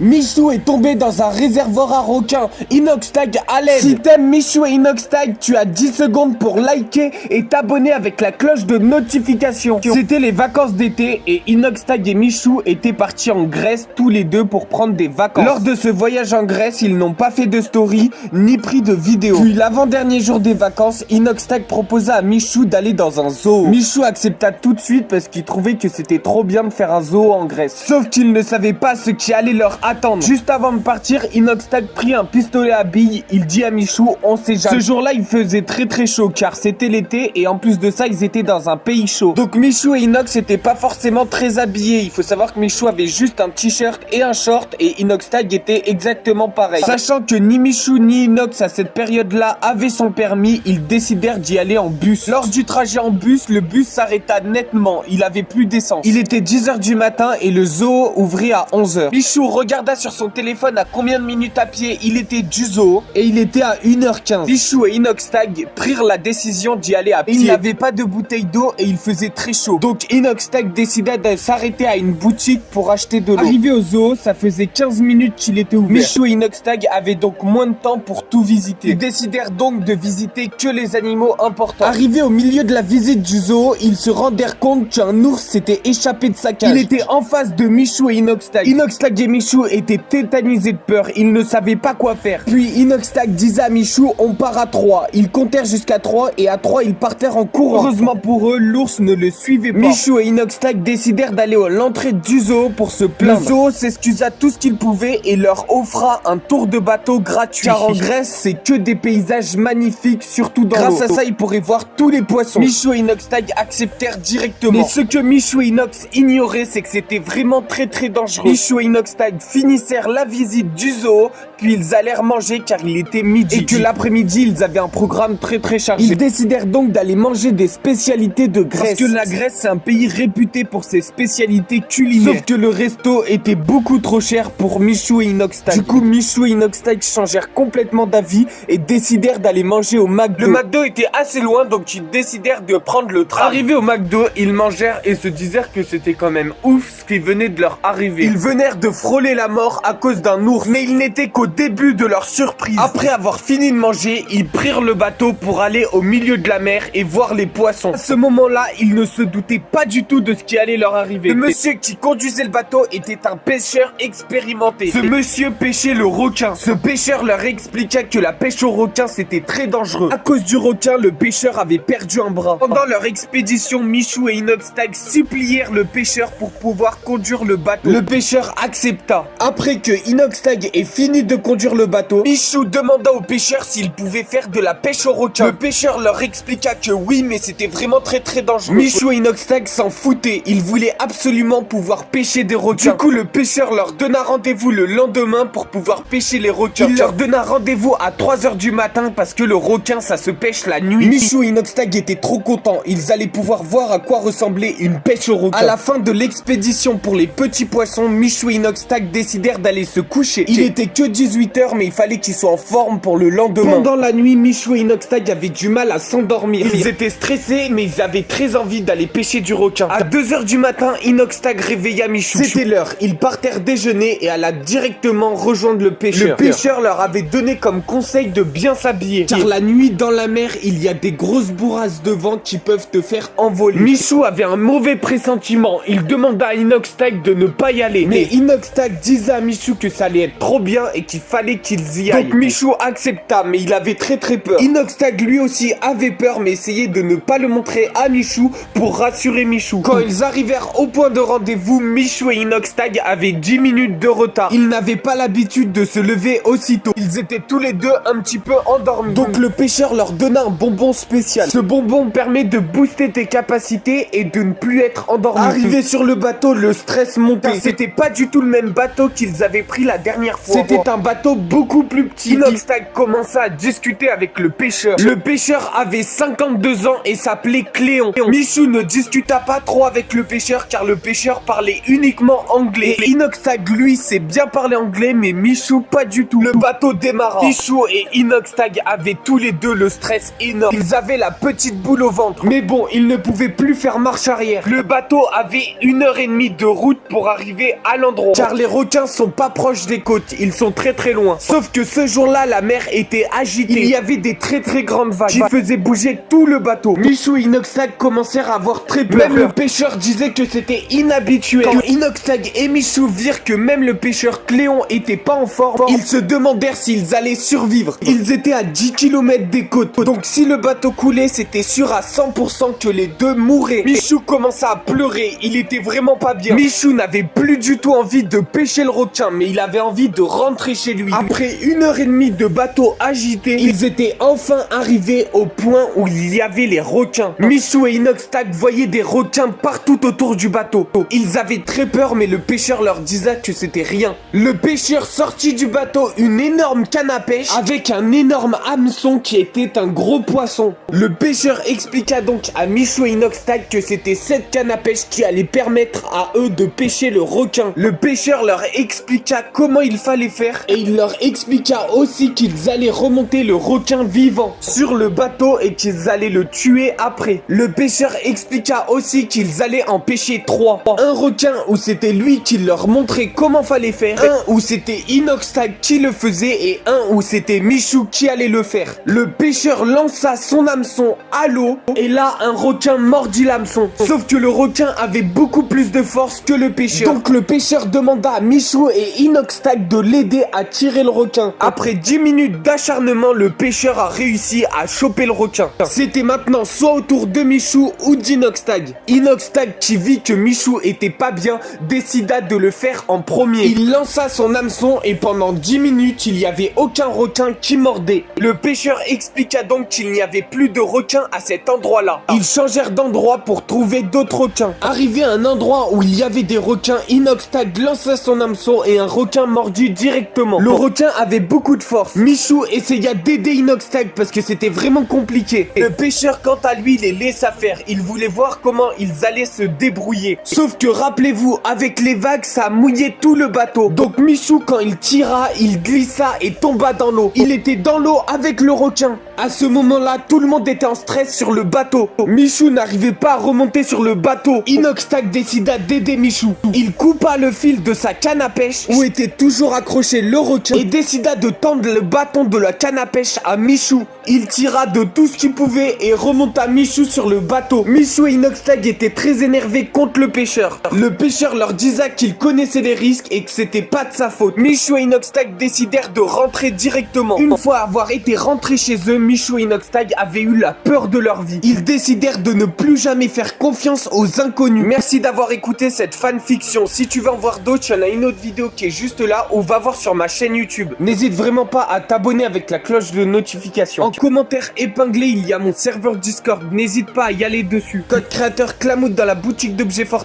Michou est tombé dans un réservoir à requins. Inoxtag à l'aide. Si t'aimes Michou et Inoxtag, tu as 10 secondes pour liker et t'abonner avec la cloche de notification. C'était les vacances d'été et Inoxtag et Michou étaient partis en Grèce tous les deux pour prendre des vacances. Lors de ce voyage en Grèce, ils n'ont pas fait de story ni pris de vidéo. Puis l'avant-dernier jour des vacances, Inoxtag proposa à Michou d'aller dans un zoo. Michou accepta tout de suite parce qu'il trouvait que c'était trop bien de faire un zoo en Grèce. Sauf qu'il ne savait pas ce qui allait leur attendre. Juste avant de partir, Inoxtag prit un pistolet à billes. Il dit à Michou, on sait jamais. Ce jour-là, il faisait très chaud car c'était l'été et en plus de ça, ils étaient dans un pays chaud. Donc Michou et Inox n'étaient pas forcément très habillés. Il faut savoir que Michou avait juste un t-shirt et un short et Inoxtag était exactement pareil. Sachant que ni Michou ni Inox à cette période-là avaient son permis, ils décidèrent d'y aller en bus. Lors du trajet en bus, le bus s'arrêta nettement. Il avait plus d'essence. Il était 10h du matin et le zoo ouvrit à 11h. Michou regarda sur son téléphone à combien de minutes à pied il était du zoo et il était à 1h15. Michou et Inoxtag prirent la décision d'y aller à pied. Il n'avait pas de bouteille d'eau et il faisait très chaud. Donc Inoxtag décida de s'arrêter à une boutique pour acheter de l'eau. Arrivé au zoo, ça faisait 15 minutes qu'il était ouvert. Michou et Inoxtag avaient donc moins de temps pour tout visiter. Ils décidèrent donc de visiter que les animaux importants. Arrivés au milieu de la visite du zoo, ils se rendirent compte qu'un ours s'était échappé de sa cage. Il était en face de Michou et Inoxtag. Inoxtag et Michou étaient tétanisés de peur. Ils ne savaient pas quoi faire. Puis Inoxtag disait à Michou, on part à 3. Ils comptèrent jusqu'à 3 et à 3 ils partèrent en courant. Heureusement pour eux, l'ours ne le suivait pas. Michou et Inoxtag décidèrent d'aller à l'entrée du zoo pour se plaindre. Le zoo s'excusa tout ce qu'il pouvait et leur offra un tour de bateau gratuit. Car en Grèce, c'est que des paysages magnifiques, surtout dans l'eau. Grâce à ça, ils pourraient voir tous les poissons. Michou et Inoxtag acceptèrent directement. Mais ce que Michou et Inox ignoraient, c'est que c'était vraiment très dangereux. Michou et Inoxtag finissèrent la visite du zoo, puis ils allèrent manger car il était midi. Et que l'après-midi, ils avaient un programme très chargé. Ils décidèrent donc d'aller manger des spécialités de Grèce. Parce que la Grèce, c'est un pays réputé pour ses spécialités culinaires. Sauf que le resto était beaucoup trop cher pour Michou et Inoxtag. Du coup, Michou et Inoxtag changèrent complètement d'avis et décidèrent d'aller manger au McDo. Le McDo était assez loin, donc ils décidèrent de prendre le train. Arrivés au McDo, ils mangèrent et se disèrent que c'était quand même ouf ce qui venait de leur arriver. Ils venèrent de frôler la mort à cause d'un ours, mais ils n'étaient qu'au début de leur surprise. Après avoir fini de manger, ils prirent le bateau pour aller au milieu de la mer et voir les poissons. À ce moment-là, ils ne se doutaient pas du tout de ce qui allait leur arriver. Le monsieur qui conduisait le bateau était un pêcheur expérimenté. Ce monsieur pêchait le requin. Ce pêcheur leur expliqua que la pêche au requin c'était très dangereux. À cause du requin, le pêcheur avait perdu un bras. Pendant leur expédition, Michou et Inoxtag supplièrent le pêcheur pour pouvoir conduire le bateau. Le pêcheur accepta. Après que Inoxtag ait fini de conduire le bateau, Michou demanda au pêcheur s'il pouvait faire de la pêche au requin. Le pêcheur leur expliqua que oui, mais c'était vraiment très dangereux. Michou et Inoxtag s'en foutaient. Ils voulaient absolument pouvoir pêcher des requins. Du coup, le pêcheur leur donna rendez-vous le lendemain pour pouvoir pêcher les requins. Il leur donna rendez-vous à 3h du matin parce que le requin, ça se pêche la nuit. Michou et Inoxtag étaient trop contents. Ils allaient pouvoir voir à quoi ressemblait une pêche au requin. À la fin de l'expédition pour les petits poissons, Michou et Inoxtag décidèrent d'aller se coucher. Il était que 18h, mais il fallait qu'ils soient en forme pour le lendemain. Pendant la nuit, Michou et Inoxtag avaient du mal à s'endormir. Ils étaient stressés, mais ils avaient très envie d'aller pêcher du requin. À 2h du matin, Inoxtag réveilla Michou. C'était l'heure. Ils partèrent déjeuner et alla directement rejoindre le pêcheur. Le pêcheur leur avait donné comme conseil de bien s'habiller. Car la nuit dans la mer, il y a des grosses bourrasques de vent qui peuvent te faire envoler. Michou avait un mauvais pressentiment. Il demanda à Inoxtag de ne pas y aller. Mais Inoxtag disait à Michou que ça allait être trop bien et qu'il fallait qu'ils y aillent. Donc Michou accepta, mais il avait très peur. Inoxtag lui aussi avait peur, mais essayait de ne pas le montrer à Michou pour rassurer Michou. Quand ils arrivèrent au point de rendez-vous, Michou et Inoxtag avaient 10 minutes de retard. Ils n'avaient pas l'habitude de se lever aussitôt. Ils étaient tous les deux un petit peu endormis. Donc le pêcheur leur donna un bonbon spécial. Ce bonbon permet de booster tes capacités et de ne plus être endormi. Arrivé sur le bateau, le stress montait. C'était pas du tout le même bateau qu'ils avaient pris la dernière fois. C'était un bateau beaucoup plus petit. Inoxtag commença à discuter avec le pêcheur. Le pêcheur avait 52 ans et s'appelait Cléon. Michou ne discuta pas trop avec le pêcheur car le pêcheur parlait uniquement anglais. Et Inoxtag lui sait bien parler anglais, mais Michou pas du tout. Le bateau démarra. Michou et Inoxtag avaient tous les deux le stress énorme. Ils avaient la petite boule au ventre. Mais bon, ils ne pouvaient plus faire marche arrière. Le bateau avait 1h30 de route pour arriver à l'endroit. Car les requins requins sont pas proches des côtes, ils sont très très loin. Sauf que ce jour-là, la mer était agitée. Il y avait des très très grandes vagues qui faisaient bouger tout le bateau. Michou et Inoxtag commencèrent à avoir très peur. Même le pêcheur disait que c'était inhabituel. Quand Inoxtag et Michou virent que même le pêcheur Cléon était pas en forme, ils se demandèrent s'ils allaient survivre. Ils étaient à 10 km des côtes, donc si le bateau coulait, c'était sûr à 100% que les deux mourraient. Michou commença à pleurer, il était vraiment pas bien. Michou n'avait plus du tout envie de pêcher le requin, mais il avait envie de rentrer chez lui. Après 1h30 de bateau agité, ils étaient enfin arrivés au point où il y avait les requins. Michou et Inoxtag voyaient des requins partout autour du bateau. Ils avaient très peur, mais le pêcheur leur disait que c'était rien. Le pêcheur sortit du bateau une énorme canne à pêche avec un énorme hameçon qui était un gros poisson. Le pêcheur expliqua donc à Michou et Inoxtag que c'était cette canne à pêche qui allait permettre à eux de pêcher le requin. Le pêcheur leur expliqua comment il fallait faire et il leur expliqua aussi qu'ils allaient remonter le requin vivant sur le bateau et qu'ils allaient le tuer après. Le pêcheur expliqua aussi qu'ils allaient en pêcher 3. Un requin où c'était lui qui leur montrait comment fallait faire, un où c'était Inoxtag qui le faisait et un où c'était Michou qui allait le faire. Le pêcheur lança son hameçon à l'eau et là un requin mordit l'hameçon. Sauf que le requin avait beaucoup plus de force que le pêcheur. Donc le pêcheur demanda à Michou et Inoxtag de l'aider à tirer le requin. Après 10 minutes d'acharnement, le pêcheur a réussi à choper le requin. C'était maintenant soit au tour de Michou ou d'Inoxtag. Inoxtag, qui vit que Michou était pas bien, décida de le faire en premier. Il lança son hameçon et pendant 10 minutes, il n'y avait aucun requin qui mordait. Le pêcheur expliqua donc qu'il n'y avait plus de requins à cet endroit-là. Ils changèrent d'endroit pour trouver d'autres requins. Arrivé à un endroit où il y avait des requins, Inoxtag lança son hameçon et un requin mordit directement. Le requin avait beaucoup de force. Michou essaya d'aider Inoxtag parce que c'était vraiment compliqué. Le pêcheur, quant à lui, les laissa faire. Il voulait voir comment ils allaient se débrouiller. Sauf que rappelez-vous, avec les vagues, ça mouillait tout le bateau. Donc Michou, quand il tira, il glissa et tomba dans l'eau. Il était dans l'eau avec le requin. À ce moment-là, tout le monde était en stress sur le bateau. Michou n'arrivait pas à remonter sur le bateau. Inoxtag décida d'aider Michou. Il coupa le fil de sa canne à pêche où était toujours accroché le requin et décida de tendre le bâton de la canne à pêche à Michou. Il tira de tout ce qu'il pouvait et remonta Michou sur le bateau. Michou et Inoxtag étaient très énervés contre le pêcheur. Le pêcheur leur disait qu'il connaissait les risques et que c'était pas de sa faute. Michou et Inoxtag décidèrent de rentrer directement. Une fois avoir été rentrés chez eux, Michou et Inoxtag avaient eu la peur de leur vie. Ils décidèrent de ne plus jamais faire confiance aux inconnus. Merci d'avoir écouté cette fanfiction. Si tu veux en voir d'autres, il y en a une autre vidéo qui est juste là ou va voir sur ma chaîne YouTube. N'hésite vraiment pas à t'abonner avec la cloche de notification. En commentaire épinglé, il y a mon serveur Discord. N'hésite pas à y aller dessus. Code créateur Clamoud dans la boutique d'objets forts.